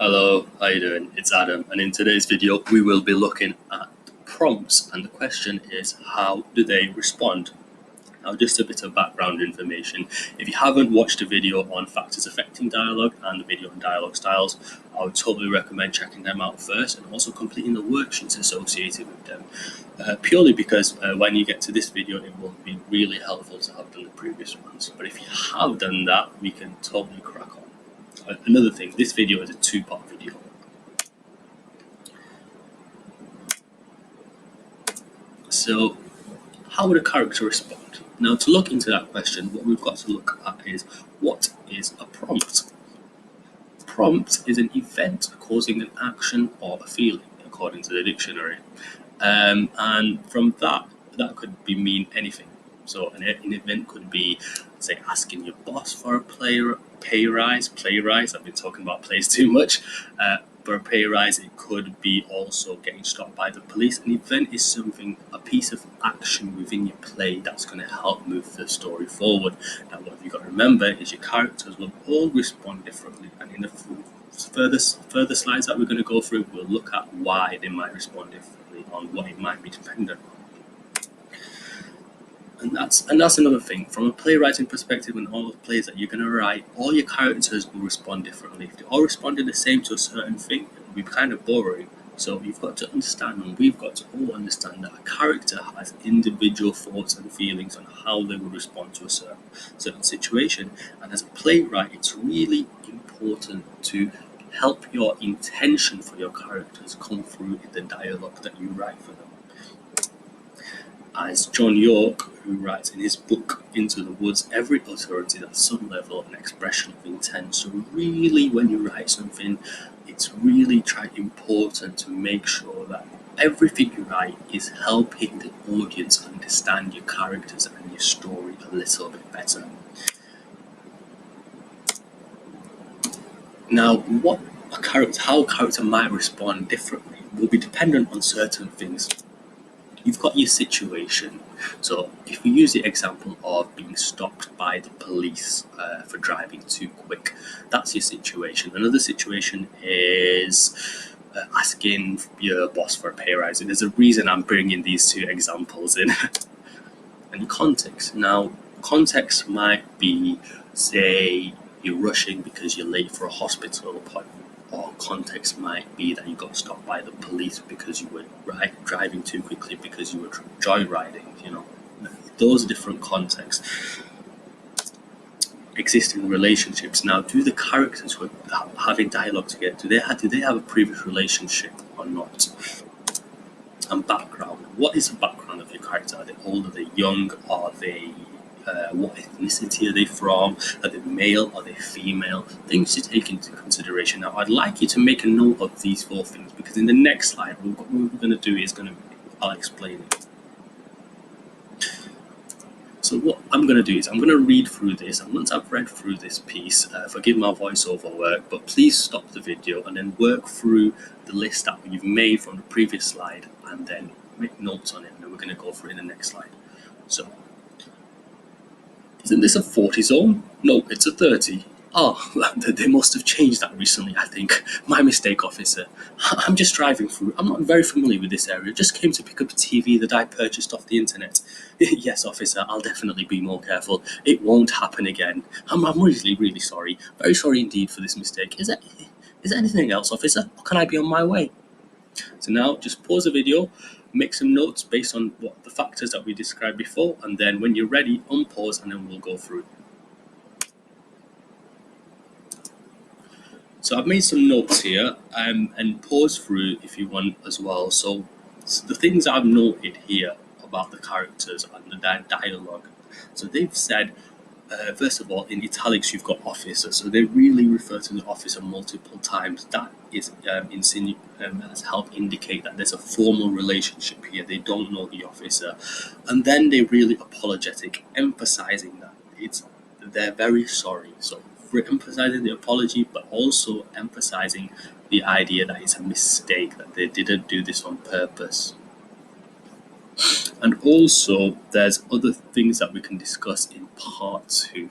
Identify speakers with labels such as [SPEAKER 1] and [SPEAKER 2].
[SPEAKER 1] Hello, how you doing? It's Adam, and in today's video we will be looking at prompts, and the question is, how do they respond? Now, just a bit of background information. If you haven't watched the video on factors affecting dialogue and the video on dialogue styles, I would totally recommend checking them out first and also completing the worksheets associated with them, purely because when you get to this video it will be really helpful to have done the previous ones. But if you have done that, we can totally crack on. Another thing, this video is a two-part video. So, how would a character respond? Now, to look into that question, what we've got to look at is, what is a prompt? Prompt is an event causing an action or a feeling, according to the dictionary. And from that could mean anything. So an event could be, say, asking your boss for a pay rise. I've been talking about plays too much. For a pay rise, it could be also getting stopped by the police. An event is a piece of action within your play that's going to help move the story forward. Now, what you've got to remember is your characters will all respond differently, and in the further slides that we're going to go through, we'll look at why they might respond differently, on what it might be dependent on. And that's another thing. From a playwriting perspective, and all the plays that you're going to write, all your characters will respond differently. If they all responded the same to a certain thing, it would be kind of boring. So you've got to understand, and we've got to all understand, that a character has individual thoughts and feelings on how they would respond to a certain situation. And as a playwright, it's really important to help your intention for your characters come through in the dialogue that you write for them. As John York, who writes in his book Into the Woods, every utterance is at some level an expression of intent. So really, when you write something, it's really important to make sure that everything you write is helping the audience understand your characters and your story a little bit better. Now, how a character might respond differently will be dependent on certain things. You've got your situation. So if we use the example of being stopped by the police for driving too quick, that's your situation. Another situation is asking your boss for a pay rise. There's a reason I'm bringing these two examples in. And context. Now, context might be, say, you're rushing because you're late for a hospital appointment. Or context might be that you got stopped by the police because you were driving too quickly because you were joyriding. Those are different contexts. Existing relationships. Now, do the characters who are having dialogue together, do they have a previous relationship or not? And background. What is the background of your character? Are they old? Are they young? Are they what ethnicity are they from? Are they male? Are they female? Things to take into consideration. Now, I'd like you to make a note of these 4 things, because in the next slide, what we're going to do is I'll explain it. So what I'm going to do is I'm going to read through this, and once I've read through this piece, forgive my voiceover work, but please stop the video and then work through the list that you've made from the previous slide, and then make notes on it, and then we're going to go through it in the next slide. So, isn't this a 40 zone? No, it's a 30. Oh, they must have changed that recently, I think. My mistake, officer. I'm just driving through. I'm not very familiar with this area. Just came to pick up a TV that I purchased off the internet. Yes, officer, I'll definitely be more careful. It won't happen again. I'm really, really sorry. Very sorry indeed for this mistake. Is there anything else, officer? Or can I be on my way? So now, just pause the video, make some notes based on what the factors that we described before, and then when you're ready, unpause, and then we'll go through. So I've made some notes here, and pause through if you want as well. So the things I've noted here about the characters and the dialogue. So they've said, first of all, in italics you've got officer. So they really refer to the officer multiple times. That is has helped indicate that there's a formal relationship here. They don't know the officer, and then they're really apologetic, emphasizing that they're very sorry. So we're emphasizing the apology, but also emphasizing the idea that it's a mistake, that they didn't do this on purpose. And also, there's other things that we can discuss in part 2.